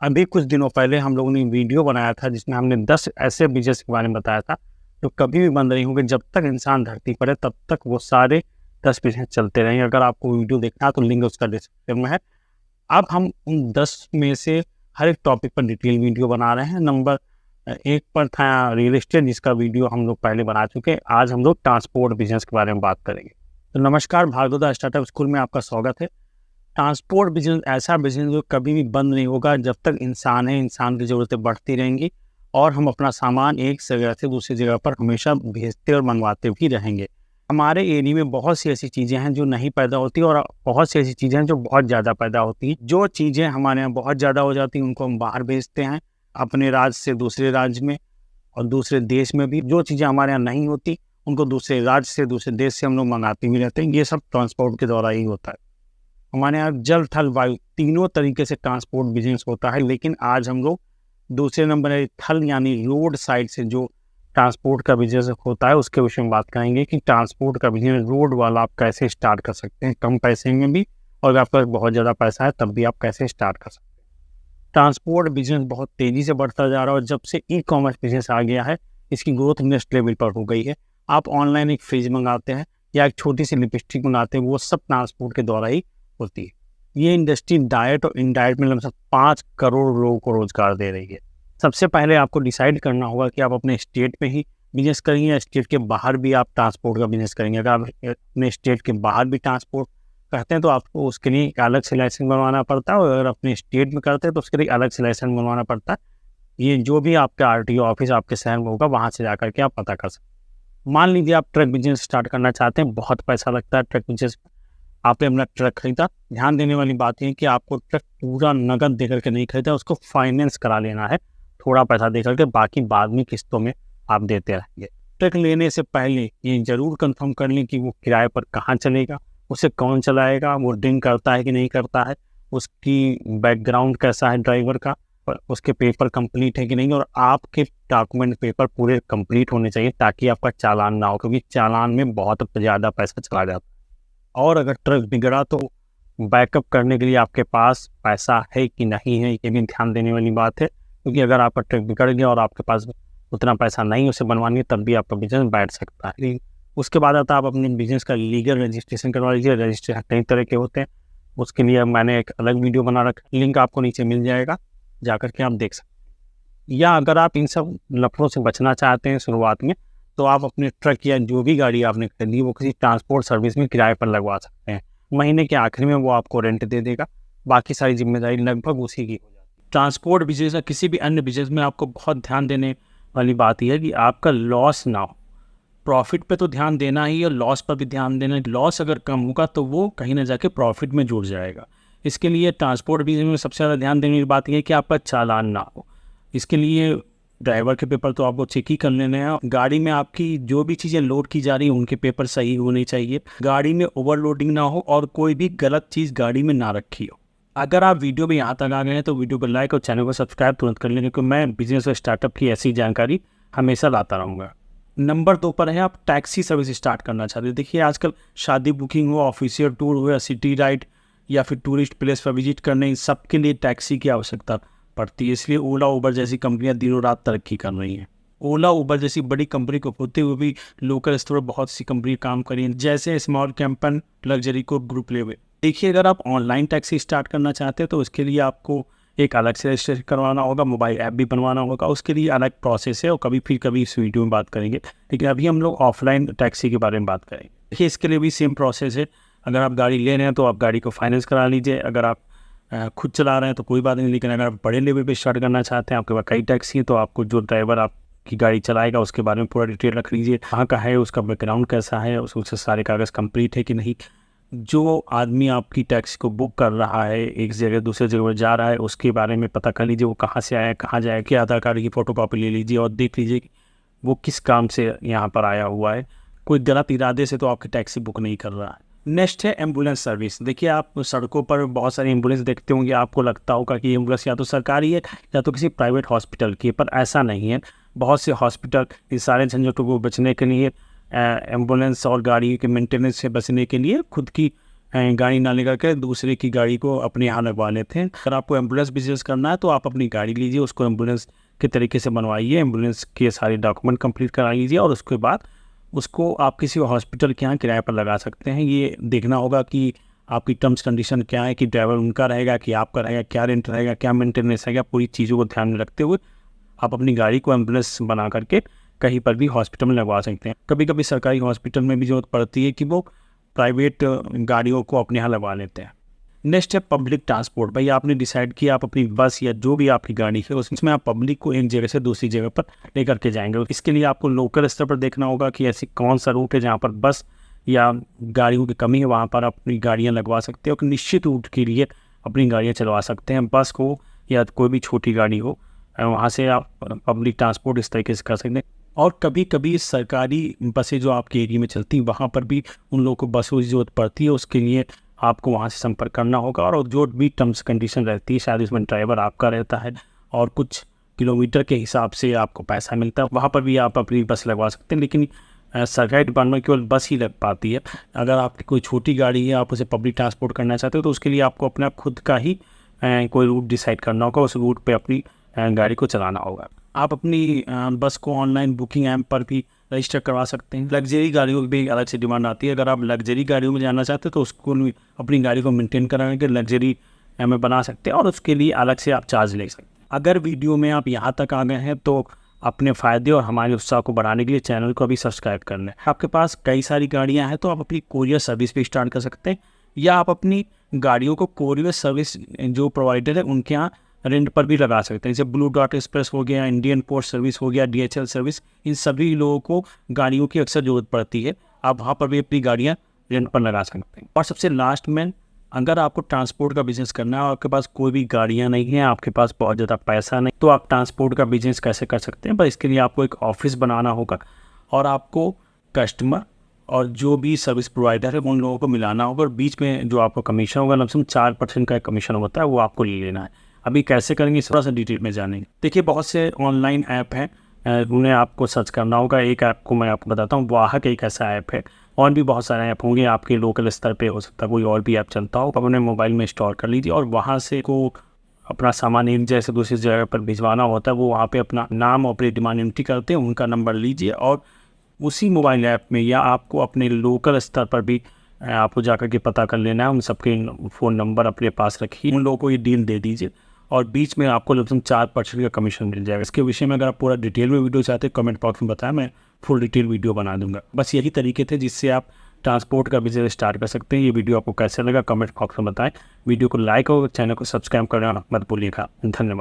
अभी कुछ दिनों पहले हम लोगों ने वीडियो बनाया था जिसमें हमने 10 ऐसे बिजनेस के बारे में बताया था जो कभी भी बंद नहीं होंगे। जब तक इंसान धरती पर है तब तक वो सारे 10 बिजनेस चलते रहेंगे। अगर आपको वीडियो देखना है तो लिंक उसका डिस्क्रिप्शन में है। अब हम उन 10 में से हर एक टॉपिक पर डिटेल वीडियो बना रहे हैं। नंबर 1 पर था रियल एस्टेट, जिसका वीडियो हम लोग पहले बना चुके हैं। आज हम लोग ट्रांसपोर्ट बिजनेस के बारे में बात करेंगे। तो नमस्कार, भारदोदा स्टार्टअप स्कूल में आपका स्वागत है। ट्रांसपोर्ट बिजनेस ऐसा बिजनेस जो कभी भी बंद नहीं होगा। जब तक इंसान है, इंसान की ज़रूरतें बढ़ती रहेंगी और हम अपना सामान एक जगह से दूसरी जगह पर हमेशा भेजते और मंगवाते भी रहेंगे। हमारे एरिया में बहुत सी ऐसी चीज़ें हैं जो नहीं पैदा होती और बहुत सी ऐसी चीज़ें हैं जो बहुत ज़्यादा पैदा होती हैं। जो चीज़ें हमारे यहाँ बहुत ज़्यादा हो जाती हैं उनको हम बाहर भेजते हैं, अपने राज्य से दूसरे राज्य में और दूसरे देश में भी। जो चीज़ें हमारे यहाँ नहीं होती उनको दूसरे राज्य से दूसरे देश से हम लोग मंगाते भी रहते हैं। ये सब ट्रांसपोर्ट के द्वारा ही होता है। हमारे यहाँ जल, थल, वायु तीनों तरीके से ट्रांसपोर्ट बिजनेस होता है, लेकिन आज हम लोग दूसरे नंबर है थल यानी रोड साइड से जो ट्रांसपोर्ट का बिजनेस होता है उसके विषय में बात करेंगे कि ट्रांसपोर्ट का बिजनेस रोड वाला आप कैसे स्टार्ट कर सकते हैं कम पैसे में भी, और आपके पास बहुत ज़्यादा पैसा है तब भी आप कैसे स्टार्ट कर सकते हैं। ट्रांसपोर्ट बिजनेस बहुत तेज़ी से बढ़ता जा रहा है और जब से ई कॉमर्स बिजनेस आ गया है इसकी ग्रोथ नेक्स्ट लेवल पर हो गई है। आप ऑनलाइन एक फ्रिज मंगाते हैं या एक छोटी सी लिपस्टिक मंगाते हैं, वो सब ट्रांसपोर्ट के द्वारा ही होती है। ये इंडस्ट्री डायरेक्ट और इनडायरेक्ट में लगभग 5 करोड़ लोगों को रोजगार दे रही है। सबसे पहले आपको डिसाइड करना होगा कि आप अपने स्टेट में ही बिजनेस करेंगे या स्टेट के बाहर भी आप ट्रांसपोर्ट का बिजनेस करेंगे। अगर आप अपने स्टेट के बाहर भी ट्रांसपोर्ट करते हैं तो आपको उसके लिए एक अलग से लाइसेंस बनवाना पड़ता है, और अगर अपने स्टेट में करते हैं तो उसके लिए अलग से लाइसेंस बनवाना पड़ता है। ये जो भी आपका RTO ऑफिस आपके शहर में होगा वहाँ से जाकर के आप पता कर सकते हैं। मान लीजिए आप ट्रक बिजनेस स्टार्ट करना चाहते हैं, बहुत पैसा लगता है ट्रक बिजनेस में। आपने अपना ट्रक खरीदा, ध्यान देने वाली बात यह है कि आपको ट्रक पूरा नगद देकर के नहीं खरीदा, उसको फाइनेंस करा लेना है थोड़ा पैसा देकर के, बाकी बाद में किस्तों में आप देते रहेंगे। ट्रक लेने से पहले ये जरूर कंफर्म कर लें कि वो किराए पर कहाँ चलेगा, उसे कौन चलाएगा, वो ड्रिंक करता है कि नहीं करता है, उसकी बैकग्राउंड कैसा है ड्राइवर का, उसके पेपर कंप्लीट है कि नहीं, और आपके डॉक्यूमेंट पेपर पूरे कंप्लीट होने चाहिए ताकि आपका चालान ना हो, क्योंकि चालान में बहुत ज़्यादा पैसा चला जाता है। और अगर ट्रक बिगड़ा तो बैकअप करने के लिए आपके पास पैसा है कि नहीं है, ये भी ध्यान देने वाली बात है। क्योंकि अगर आपका ट्रक बिगड़ गया और आपके पास उतना पैसा नहीं उसे बनवाने तब भी आपका बिजनेस बैठ सकता है। उसके बाद आता है आप अपने बिजनेस का लीगल रजिस्ट्रेशन करवा लीजिए। रजिस्ट्रेशन कई तरह के होते हैं, उसके लिए मैंने एक अलग वीडियो बना रखा है, लिंक आपको नीचे मिल जाएगा, जाकर के आप देख सकते हैं। या अगर आप इन सब लफड़ों से बचना चाहते हैं शुरुआत में, तो आप अपने ट्रक या जो भी गाड़ी आपने खरीदी वो किसी ट्रांसपोर्ट सर्विस में किराए पर लगवा सकते हैं। महीने के आखिर में वो आपको रेंट दे देगा, बाकी सारी जिम्मेदारी लगभग उसी की हो जाती है। ट्रांसपोर्ट बिजनेस या किसी भी अन्य बिजनेस में आपको बहुत ध्यान देने वाली बात यह है कि आपका लॉस ना हो। प्रॉफिट पे तो ध्यान देना ही और लॉस पर भी ध्यान देना। लॉस अगर कम होगा तो वो कहीं ना जाके प्रॉफिट में जुड़ जाएगा। इसके लिए ट्रांसपोर्ट बिजनेस में सबसे ज़्यादा ध्यान देने की बात यह है कि आपका चालान ना हो। इसके लिए ड्राइवर के पेपर तो आपको चेक ही कर लेने हैं। गाड़ी में आपकी जो भी चीज़ें लोड की जा रही हैं उनके पेपर सही होने चाहिए। गाड़ी में ओवरलोडिंग ना हो और कोई भी गलत चीज़ गाड़ी में ना रखी हो। अगर आप वीडियो में यहाँ तक आ गए हैं तो वीडियो को लाइक और चैनल को सब्सक्राइब तुरंत कर लेंगे, क्योंकि मैं बिजनेस और स्टार्टअप की ऐसी जानकारी हमेशा लाता रहूँगा। नंबर 2 पर है आप टैक्सी सर्विस स्टार्ट करना चाहते हैं। देखिए आजकल शादी बुकिंग हो, ऑफिशियल टूर हो या सिटी राइड या फिर टूरिस्ट प्लेस पर विजिट करने, इन सब के लिए टैक्सी की आवश्यकता पड़ती है। इसलिए ओला उबर जैसी कंपनियां दिनों रात तरक्की कर रही हैं। ओला उबर जैसी बड़ी कंपनी को होते हुए भी लोकल स्तर पर बहुत सी कंपनी काम कर रही हैं, जैसे स्मॉल कैंपन, लग्जरी को ग्रुप लेवे। देखिए अगर आप ऑनलाइन टैक्सी स्टार्ट करना चाहते हैं तो उसके लिए आपको एक अलग से रजिस्ट्रेशन करवाना होगा, मोबाइल ऐप भी बनवाना होगा, उसके लिए अलग प्रोसेस है और कभी इस वीडियो में बात करेंगे। लेकिन अभी हम लोग ऑफलाइन टैक्सी के बारे में बात करेंगे। देखिए इसके लिए भी सेम प्रोसेस है। अगर आप गाड़ी ले रहे हैं तो आप गाड़ी को फाइनेंस करा लीजिए। अगर आप खुद चला रहे हैं तो कोई बात नहीं, लेकिन अगर आप बड़े लेवल पे स्टार्ट करना चाहते हैं, आपके पास कई टैक्सी हैं, तो आपको जो ड्राइवर आपकी गाड़ी चलाएगा उसके बारे में पूरा डिटेल रख लीजिए। कहाँ का है, उसका बैकग्राउंड कैसा है, उससे सारे कागज़ कंप्लीट है कि नहीं। जो आदमी आपकी टैक्सी को बुक कर रहा है, एक जगह दूसरे जगह पर जा रहा है, उसके बारे में पता कर लीजिए। वो कहाँ से आया है, कहाँ जाए, कि आधार कार्ड की फ़ोटोकॉपी ले लीजिए और देख लीजिए कि वो किस काम से यहाँ पर आया हुआ है। कोई गलत इरादे से तो आपकी टैक्सी बुक नहीं कर रहा है। नेक्स्ट है एम्बुलेंस सर्विस। देखिए आप सड़कों पर बहुत सारी एम्बुलेंस देखते होंगे, आपको लगता होगा कि एम्बुलेंस या तो सरकारी है या तो किसी प्राइवेट हॉस्पिटल की है, पर ऐसा नहीं है। बहुत से हॉस्पिटल इस सारे झंझटों को बचने के लिए, एम्बुलेंस और गाड़ी के मेंटेनेंस से बचने के लिए खुद की गाड़ी ना लेकर के दूसरे की गाड़ी को अपने यहाँ लगवा लेते हैं। अगर आपको एम्बुलेंस बिजनेस करना है तो आप अपनी गाड़ी लीजिए, उसको एम्बुलेंस के तरीके से बनवाइए, एम्बुलेंस के सारे डॉक्यूमेंट कंप्लीट करा लीजिए और उसके बाद उसको आप किसी हॉस्पिटल के यहाँ किराए पर लगा सकते हैं। ये देखना होगा कि आपकी टर्म्स कंडीशन क्या है, कि ड्राइवर उनका रहेगा कि आपका रहेगा, क्या रेंट रहेगा, क्या मेंटेनेंस रहेगा, पूरी चीज़ों को ध्यान में रखते हुए आप अपनी गाड़ी को एम्बुलेंस बना करके कहीं पर भी हॉस्पिटल में लगवा सकते हैं। कभी कभी सरकारी हॉस्पिटल में भी ज़रूरत पड़ती है कि वो प्राइवेट गाड़ियों को अपने यहाँ लगवा लेते हैं। नेक्स्ट है पब्लिक ट्रांसपोर्ट। भाई आपने डिसाइड किया आप अपनी बस या जो भी आपकी गाड़ी है उसमें आप पब्लिक को एक जगह से दूसरी जगह पर लेकर के जाएंगे। इसके लिए आपको लोकल स्तर पर देखना होगा कि ऐसी कौन सा रूट है जहाँ पर बस या गाड़ियों की कमी है, वहाँ पर अपनी गाड़ियाँ लगवा सकते हैं और निश्चित रूट के लिए अपनी गाड़ियाँ चलवा सकते हैं। बस हो या कोई भी छोटी गाड़ी हो, वहाँ से आप पब्लिक ट्रांसपोर्ट इस तरीके से कर सकते हैं। और कभी कभी सरकारी बसें जो आपके एरिया में चलती हैं वहाँ पर भी उन लोगों को बसों की जरूरत पड़ती है, उसके लिए आपको वहाँ से संपर्क करना होगा और जो भी टर्म्स कंडीशन रहती है शायद उसमें ड्राइवर आपका रहता है और कुछ किलोमीटर के हिसाब से आपको पैसा मिलता है, वहाँ पर भी आप अपनी बस लगवा सकते हैं। लेकिन सरकारी डिपार्टमेंट केवल बस ही लग पाती है। अगर आपकी कोई छोटी गाड़ी है, आप उसे पब्लिक ट्रांसपोर्ट करना चाहते हो तो उसके लिए आपको अपना खुद का ही कोई रूट डिसाइड करना होगा, उस रूट पे अपनी गाड़ी को चलाना होगा। आप अपनी बस को ऑनलाइन बुकिंग ऐप पर भी रजिस्टर करवा सकते हैं। लग्जरी गाड़ियों की भी अलग से डिमांड आती है। अगर आप लग्जरी गाड़ियों में जाना चाहते हैं तो उसको अपनी गाड़ी को मेंटेन कराने के लग्जरी में बना सकते हैं और उसके लिए अलग से आप चार्ज ले सकते हैं। अगर वीडियो में आप यहाँ तक आ गए हैं तो अपने फ़ायदे और हमारे उत्साह को बढ़ाने के लिए चैनल को अभी सब्सक्राइब कर लें। आपके पास कई सारी गाड़ियाँ हैं तो आप अपनी कोरियर सर्विस भी स्टार्ट कर सकते हैं या आप अपनी गाड़ियों को कोरियर सर्विस जो प्रोवाइडर है उनके यहाँ रेंट पर भी लगा सकते हैं। जैसे ब्लू डॉट एक्सप्रेस हो गया, इंडियन पोस्ट सर्विस हो गया, DHL सर्विस, इन सभी लोगों को गाड़ियों की अक्सर ज़रूरत पड़ती है। आप वहाँ पर भी अपनी गाड़ियाँ रेंट पर लगा सकते हैं। और सबसे लास्ट में, अगर आपको ट्रांसपोर्ट का बिज़नेस करना है और आपके पास कोई भी गाड़ियाँ नहीं हैं, आपके पास बहुत ज़्यादा पैसा नहीं, तो आप ट्रांसपोर्ट का बिज़नेस कैसे कर सकते हैं? पर इसके लिए आपको एक ऑफिस बनाना होगा और आपको कस्टमर और जो भी सर्विस प्रोवाइडर है उन लोगों को मिलाना होगा और बीच में जो आपको कमीशन होगा, लमसम 4% का कमीशन होता है, वो आपको ले लेना है। अभी कैसे करेंगे थोड़ा सा डिटेल में जानेंगे। देखिए बहुत से ऑनलाइन ऐप हैं, उन्हें आपको सर्च करना होगा। एक ऐप को मैं आपको बताता हूँ, वाहक एक ऐसा ऐप है, और भी बहुत सारे ऐप होंगे आपके लोकल स्तर पे, हो सकता है कोई और भी ऐप चलता हो। अपने मोबाइल में इंस्टॉल कर लीजिए और वहाँ से को अपना सामान एक जगह से दूसरी जगह पर भिजवाना होता है। वो वहाँ पे अपना नाम और अपनी डिमांड एंट्री करते हैं, उनका नंबर लीजिए और उसी मोबाइल ऐप में या आपको अपने लोकल स्तर पर भी आपको जाकर के पता कर लेना है, उन सबके फ़ोन नंबर अपने पास रखिए, उन लोगों को ये डील दे दीजिए और बीच में आपको लमसम 4% का कमीशन मिल जाएगा। इसके विषय में अगर आप पूरा डिटेल में वीडियो चाहते हैं कमेंट बॉक्स में बताएं, मैं फुल डिटेल वीडियो बना दूंगा। बस यही तरीके थे जिससे आप ट्रांसपोर्ट का बिजनेस स्टार्ट कर सकते हैं। ये वीडियो आपको कैसे लगा कमेंट बॉक्स में बताएं। वीडियो को लाइक और चैनल को सब्सक्राइब करना मत भूलिएगा। धन्यवाद।